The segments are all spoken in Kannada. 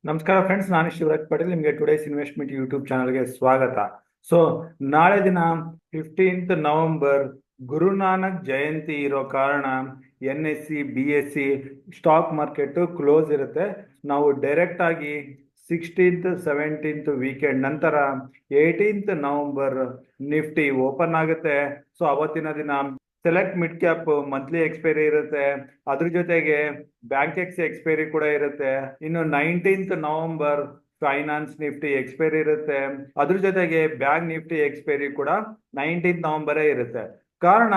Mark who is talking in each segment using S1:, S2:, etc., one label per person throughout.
S1: ನಮಸ್ಕಾರ ಫ್ರೆಂಡ್ಸ್, ನಾನು ಶಿವರಾಜ್ ಪಾಟೀಲ್. ನಿಮಗೆ ಟುಡೇಸ್ ಇನ್ವೆಸ್ಟ್ಮೆಂಟ್ ಯೂಟ್ಯೂಬ್ ಚಾನಲ್ಗೆ ಸ್ವಾಗತ. ಸೊ ನಾಳೆ ದಿನ 15th ನವೆಂಬರ್ ಗುರುನಾನಕ್ ಜಯಂತಿ ಇರೋ ಕಾರಣ NSE BSE stock market close ಇರುತ್ತೆ. ನಾವು ಡೈರೆಕ್ಟ್ ಆಗಿ 16th 17th ವೀಕೆಂಡ್ ನಂತರ 18th ನವೆಂಬರ್ ನಿಫ್ಟಿ ಓಪನ್ ಆಗುತ್ತೆ. ಸೊ ಅವತ್ತಿನ ದಿನ select mid cap monthly expiry ಇರುತ್ತೆ. ಅದ್ರ ಜೊತೆಗೆ ಬ್ಯಾಂಕ್ ಎಕ್ಸ್ಪೈರಿ ಕೂಡ ಇರುತ್ತೆ. ಇನ್ನು 19th November finance Nifty expiry ಇರುತ್ತೆ. ಅದ್ರ ಜೊತೆಗೆ ಬ್ಯಾಂಕ್ ನಿಫ್ಟಿ ಎಕ್ಸ್ಪೈರಿ ಕೂಡ 19th ನವೆಂಬರ್ ಇರುತ್ತೆ. ಕಾರಣ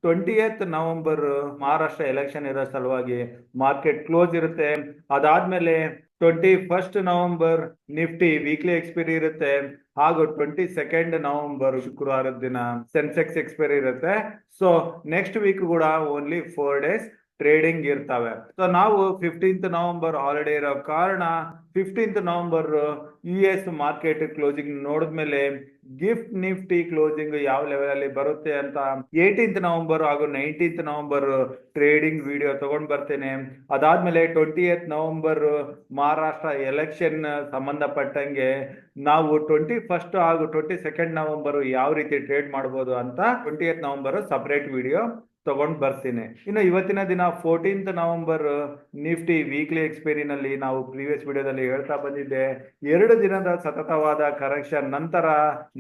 S1: 20th ನವೆಂಬರ್ ಮಹಾರಾಷ್ಟ್ರ ಎಲೆಕ್ಷನ್ ಇರೋ ಸಲುವಾಗಿ ಮಾರ್ಕೆಟ್ ಕ್ಲೋಸ್ ಇರುತ್ತೆ. ಅದಾದ್ಮೇಲೆ 21st November Nifty weekly expiry ಇರುತ್ತೆ. ಹಾಗೂ 22nd ನವೆಂಬರ್ ಶುಕ್ರವಾರದ ದಿನ ಸೆನ್ಸೆಕ್ಸ್ ಎಕ್ಸ್ಪೈರಿ ಇರುತ್ತೆ. ಸೊ ನೆಕ್ಸ್ಟ್ ವೀಕ್ ಕೂಡ ಓನ್ಲಿ 4 days ಟ್ರೇಡಿಂಗ್ ಇರ್ತವೆ. ಸೊ ನಾವು 15th ನವೆಂಬರ್ ಹಾಲಿಡೇ ಇರೋ ಕಾರಣ 15th November US market closing ನೋಡಿದ್ಮೇಲೆ ಗಿಫ್ಟ್ ನಿಫ್ಟಿ ಕ್ಲೋಸಿಂಗ್ ಯಾವ ಲೆವೆಲ್ ಅಲ್ಲಿ ಬರುತ್ತೆ ಅಂತ 18th ನವೆಂಬರ್ ಹಾಗೂ 19th ನವೆಂಬರ್ ಟ್ರೇಡಿಂಗ್ ವಿಡಿಯೋ ತಗೊಂಡ್ ಬರ್ತೇನೆ. ಅದಾದ್ಮೇಲೆ 20th ನವೆಂಬರ್ ಮಹಾರಾಷ್ಟ್ರ ಎಲೆಕ್ಷನ್ ಸಂಬಂಧಪಟ್ಟಂಗೆ ನಾವು 21st ಹಾಗೂ 22nd ನವೆಂಬರ್ ಯಾವ ರೀತಿ ಟ್ರೇಡ್ ಮಾಡಬಹುದು ಅಂತ 20th ನವೆಂಬರ್ ಸಪರೇಟ್ ವಿಡಿಯೋ ತಗೊಂಡ್ ಬರ್ತೀನಿ. ಇನ್ನು ಇವತ್ತಿನ ದಿನ 14th ನವೆಂಬರ್ ನಿಫ್ಟಿ ವೀಕ್ಲಿ ಎಕ್ಸ್ಪೈರಿನಲ್ಲಿ ನಾವು ಪ್ರೀವಿಯಸ್ ವಿಡಿಯೋದಲ್ಲಿ ಹೇಳ್ತಾ ಬಂದಿದ್ದೆ, 2 ದಿನದ ಸತತವಾದ ಕರೆಕ್ಷನ್ ನಂತರ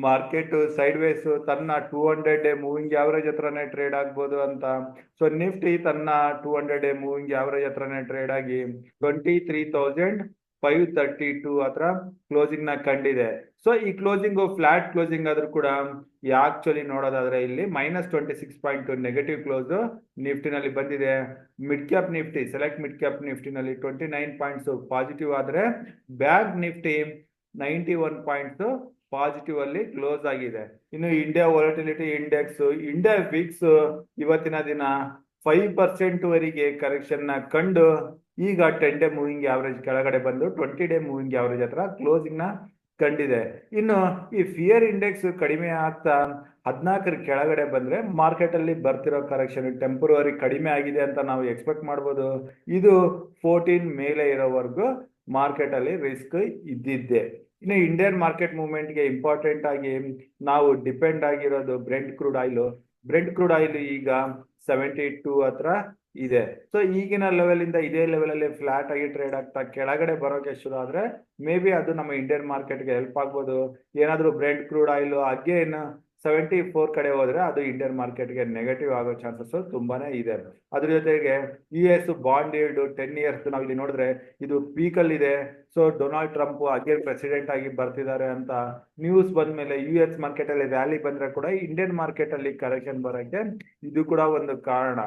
S1: ಮಾರ್ಕೆಟ್ ಸೈಡ್ ವೇಸ್ ತನ್ನ 200 ಡೇ ಮೂವಿಂಗ್ ಆವರೇಜ್ ಹತ್ರನೇ ಟ್ರೇಡ್ ಆಗ್ಬೋದು ಅಂತ. ಸೊ ನಿಫ್ಟಿ ತನ್ನ 200 ಡೇ ಮೂವಿಂಗ್ ಆವರೇಜ್ ಹತ್ರನೇ ಟ್ರೇಡ್ ಆಗಿ 23,532 ಹತ್ರ ಕ್ಲೋಸಿಂಗ್ ನ ಕಂಡಿದೆ. ಸೊ ಈ ಕ್ಲೋಸಿಂಗ್ ಫ್ಲಾಟ್ ಕ್ಲೋಸಿಂಗ್ ಆದ್ರೂ ಕೂಡ ಆಕ್ಚುಲಿ ನೋಡೋದಾದ್ರೆ ಇಲ್ಲಿ -26.2 ನೆಗೆಟಿವ್ ಕ್ಲೋಸ್ ನಿಫ್ಟಿನಲ್ಲಿ ಬಂದಿದೆ. Mid cap Nifty select mid cap ನಿಫ್ಟಿನಲ್ಲಿ 29 ಪಾಯಿಂಟ್ಸ್ ಪಾಸಿಟಿವ್ ಆದ್ರೆ ಬ್ಯಾಂಕ್ ನಿಫ್ಟಿ 91 ಪಾಯಿಂಟ್ಸ್ ಪಾಸಿಟಿವ್ ಅಲ್ಲಿ ಕ್ಲೋಸ್ ಆಗಿದೆ. ಇನ್ನು India volatility index India VIX ಇವತ್ತಿನ ದಿನ 5% ವರೆಗೆ ಕರೆಕ್ಷನ್ ನ ಕಂಡು ಈಗ 10 ಡೇ ಮೂವಿಂಗ್ ಆವರೇಜ್ ಕೆಳಗಡೆ ಬಂದು 20 ಡೇ ಮೂವಿಂಗ್ ಆವರೇಜ್ ಹತ್ರ ಕ್ಲೋಸಿಂಗ್ ನ ಕಂಡಿದೆ. ಇನ್ನು ಈ ಫಿಯರ್ ಇಂಡೆಕ್ಸ್ ಕಡಿಮೆ ಆಗ್ತಾ 14 ಕೆಳಗಡೆ ಬಂದ್ರೆ ಮಾರ್ಕೆಟ್ ಅಲ್ಲಿ ಬರ್ತಿರೋ ಕರೆಕ್ಷನ್ ಟೆಂಪರರಿ ಕಡಿಮೆ ಆಗಿದೆ ಅಂತ ನಾವು ಎಕ್ಸ್ಪೆಕ್ಟ್ ಮಾಡ್ಬೋದು. ಇದು 14 ಮೇಲೆ ಇರೋವರೆಗೂ ಮಾರ್ಕೆಟ್ ಅಲ್ಲಿ ರಿಸ್ಕ್ ಇದ್ದಿದ್ದೆ. ಇನ್ನು ಇಂಡಿಯನ್ ಮಾರ್ಕೆಟ್ ಮೂವ್ಮೆಂಟ್ ಗೆ ಇಂಪಾರ್ಟೆಂಟ್ ಆಗಿ ನಾವು ಡಿಪೆಂಡ್ ಆಗಿರೋದು ಬ್ರೆಂಟ್ ಕ್ರೂಡ್ ಆಯಿಲ್ ಈಗ 72 ಹತ್ರ ಇದೆ. ಸೊ ಈಗಿನ ಲೆವೆಲ್ ಇಂದ ಇದೇ ಲೆವೆಲ್ ಅಲ್ಲಿ ಫ್ಲಾಟ್ ಆಗಿ ಟ್ರೇಡ್ ಆಗ್ತಾ ಕೆಳಗಡೆ ಬರೋಕೆ ಶುರು ಆದ್ರೆ ಮೇ ಬಿ ಅದು ನಮ್ಮ ಇಂಡಿಯನ್ ಮಾರ್ಕೆಟ್ಗೆ ಹೆಲ್ಪ್ ಆಗ್ಬೋದು. ಏನಾದ್ರೂ ಬ್ರೆಂಟ್ ಕ್ರೂಡ್ ಆಯಿಲ್ ಅಗೇನ್ 74 ಕಡೆ ಹೋದ್ರೆ ಅದು ಇಂಡಿಯನ್ ಮಾರ್ಕೆಟ್ಗೆ ನೆಗೆಟಿವ್ ಆಗೋ ಚಾನ್ಸಸ್ ತುಂಬಾನೇ ಇದೆ. ಅದ್ರ ಜೊತೆಗೆ US ಬಾಂಡ್ ಈಲ್ಡ್ 10 years ನಾವು ಇಲ್ಲಿ ನೋಡಿದ್ರೆ ಇದು ಪೀಕ್ ಅಲ್ಲಿ ಇದೆ. So Donald Trump again president ಆಗಿ ಬರ್ತಿದ್ದಾರೆ ಅಂತ ನ್ಯೂಸ್ ಬಂದ್ಮೇಲೆ US ಮಾರ್ಕೆಟ್ ಅಲ್ಲಿ ರ್ಯಾಲಿ ಬಂದ್ರೆ ಕೂಡ ಇಂಡಿಯನ್ ಮಾರ್ಕೆಟ್ ಅಲ್ಲಿ ಕರೆಕ್ಷನ್ ಬರೋಕೆ ಇದು ಕೂಡ ಒಂದು ಕಾರಣ.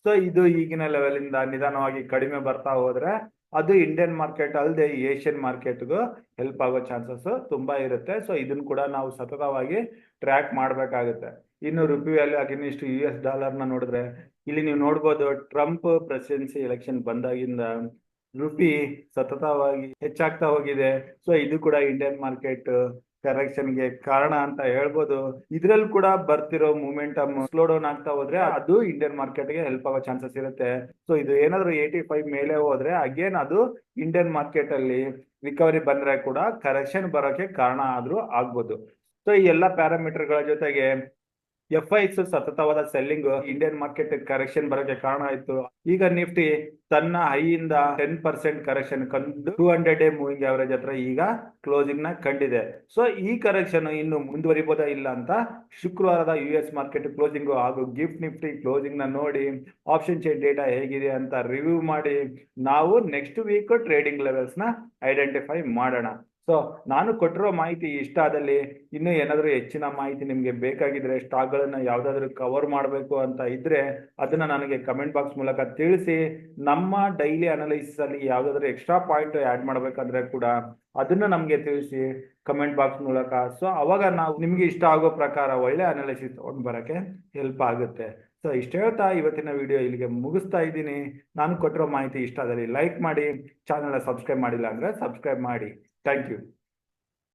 S1: ಸೊ ಇದು ಈಗಿನ ಲೆವೆಲ್ ಇಂದ ನಿಧಾನವಾಗಿ ಕಡಿಮೆ ಬರ್ತಾ ಹೋದ್ರೆ ಅದು ಇಂಡಿಯನ್ ಮಾರ್ಕೆಟ್ ಅಲ್ಲದೆ ಏಷ್ಯನ್ ಮಾರ್ಕೆಟ್ಗೂ ಹೆಲ್ಪ್ ಆಗೋ ಚಾನ್ಸಸ್ ತುಂಬಾ ಇರುತ್ತೆ. ಸೊ ಇದನ್ನ ಕೂಡ ನಾವು ಸತತವಾಗಿ ಟ್ರ್ಯಾಕ್ ಮಾಡ್ಬೇಕಾಗುತ್ತೆ. ಇನ್ನು ರುಪಿ ವ್ಯಾಲ್ಯೂ ಅಗೇನ್ಸ್ಟ್ US ಡಾಲರ್ನ ನೋಡಿದ್ರೆ ಇಲ್ಲಿ ನೀವು ನೋಡ್ಬೋದು, ಟ್ರಂಪ್ ಪ್ರೆಸಿಡೆನ್ಸಿ ಎಲೆಕ್ಷನ್ ಬಂದಾಗಿಂದ ರುಪಿ ಸತತವಾಗಿ ಹೆಚ್ಚಾಗ್ತಾ ಹೋಗಿದೆ. ಸೊ ಇದು ಕೂಡ ಇಂಡಿಯನ್ ಮಾರ್ಕೆಟ್ ಕರೆಕ್ಷನ್ಗೆ ಕಾರಣ ಅಂತ ಹೇಳ್ಬೋದು. ಇದ್ರಲ್ಲಿ ಕೂಡ ಬರ್ತಿರೋ ಮೂಮೆಂಟಮ್ ಸ್ಲೋ ಡೌನ್ ಆಗ್ತಾ ಹೋದ್ರೆ ಅದು ಇಂಡಿಯನ್ ಮಾರ್ಕೆಟ್ಗೆ ಹೆಲ್ಪ್ ಆಗೋ ಚಾನ್ಸಸ್ ಇರುತ್ತೆ. ಸೊ ಇದು ಏನಾದ್ರು 85 ಮೇಲೆ ಹೋದ್ರೆ ಅಗೇನ್ ಅದು ಇಂಡಿಯನ್ ಮಾರ್ಕೆಟ್ ಅಲ್ಲಿ ರಿಕವರಿ ಬಂದ್ರೆ ಕೂಡ ಕರೆಕ್ಷನ್ ಬರೋಕೆ ಕಾರಣ ಆದ್ರೂ ಆಗ್ಬೋದು. ಸೊ ಈ ಎಲ್ಲಾ ಪ್ಯಾರಾಮೀಟರ್ ಗಳ ಜೊತೆಗೆ FIs ಸತತವಾದ ಸೆಲ್ಲಿಂಗ್ ಇಂಡಿಯನ್ ಮಾರ್ಕೆಟ್ ಕರೆಕ್ಷನ್ ಬರೋಕೆ ಕಾರಣ ಆಯ್ತು. ಈಗ ನಿಫ್ಟಿ ತನ್ನ ಹೈಯಿಂದ 10% ಕರೆಕ್ಷನ್ ಕಂಡು 200 ಡೇ ಮೂವಿಂಗ್ ಆವರೇಜ್ ಹತ್ರ ಈಗ ಕ್ಲೋಸಿಂಗ್ ನ ಕಂಡಿದೆ. ಸೊ ಈ ಕರೆಕ್ಷನ್ ಇನ್ನು ಮುಂದುವರಿಬೋದಾ ಇಲ್ಲ ಅಂತ ಶುಕ್ರವಾರದ US ಮಾರ್ಕೆಟ್ ಕ್ಲೋಸಿಂಗ್ ಹಾಗೂ ಗಿಫ್ಟ್ ನಿಫ್ಟಿ ಕ್ಲೋಸಿಂಗ್ ನ ನೋಡಿ ಆಪ್ಷನ್ ಚೈನ್ ಡೇಟಾ ಹೇಗಿದೆ ಅಂತ ರಿವ್ಯೂ ಮಾಡಿ ನಾವು ನೆಕ್ಸ್ಟ್ ವೀಕ್ ಟ್ರೇಡಿಂಗ್ ಲೆವೆಲ್ಸ್ ನ ಐಡೆಂಟಿಫೈ ಮಾಡೋಣ. ಸೊ ನಾನು ಕೊಟ್ಟಿರೋ ಮಾಹಿತಿ ಇಷ್ಟ ಆದಲ್ಲಿ ಇನ್ನೂ ಏನಾದರೂ ಹೆಚ್ಚಿನ ಮಾಹಿತಿ ನಿಮ್ಗೆ ಬೇಕಾಗಿದ್ರೆ ಸ್ಟಾಕ್ ಗಳನ್ನ ಯಾವ್ದಾದ್ರು ಕವರ್ ಮಾಡಬೇಕು ಅಂತ ಇದ್ರೆ ಅದನ್ನ ನನಗೆ ಕಮೆಂಟ್ ಬಾಕ್ಸ್ ಮೂಲಕ ತಿಳಿಸಿ. ನಮ್ಮ ಡೈಲಿ ಅನಾಲಿಸಿಸ್ ಅಲ್ಲಿ ಯಾವ್ದಾದ್ರು ಎಕ್ಸ್ಟ್ರಾ ಪಾಯಿಂಟ್ ಆಡ್ ಮಾಡ್ಬೇಕಂದ್ರೆ ಕೂಡ ಅದನ್ನ ನಮ್ಗೆ ತಿಳಿಸಿ ಕಮೆಂಟ್ ಬಾಕ್ಸ್ ಮೂಲಕ. ಸೊ ಅವಾಗ ನಾವು ನಿಮ್ಗೆ ಇಷ್ಟ ಆಗೋ ಪ್ರಕಾರ ಒಳ್ಳೆ ಅನಾಲಿಸಿಸ್ ತಗೊಂಡ್ ಬರಕ್ಕೆ ಹೆಲ್ಪ್ ಆಗುತ್ತೆ. ಸೊ ಇಷ್ಟ ಹೇಳ್ತಾ ಇವತ್ತಿನ ವಿಡಿಯೋ ಇಲ್ಲಿಗೆ ಮುಗಿಸ್ತಾ ಇದ್ದೀನಿ. ನಾನು ಕೊಟ್ಟಿರೋ ಮಾಹಿತಿ ಇಷ್ಟ ಆದಲ್ಲಿ ಲೈಕ್ ಮಾಡಿ, ಚಾನಲ್ ಸಬ್ಸ್ಕ್ರೈಬ್ ಮಾಡಿಲ್ಲ ಅಂದ್ರೆ ಸಬ್ಸ್ಕ್ರೈಬ್ ಮಾಡಿ. Thank you.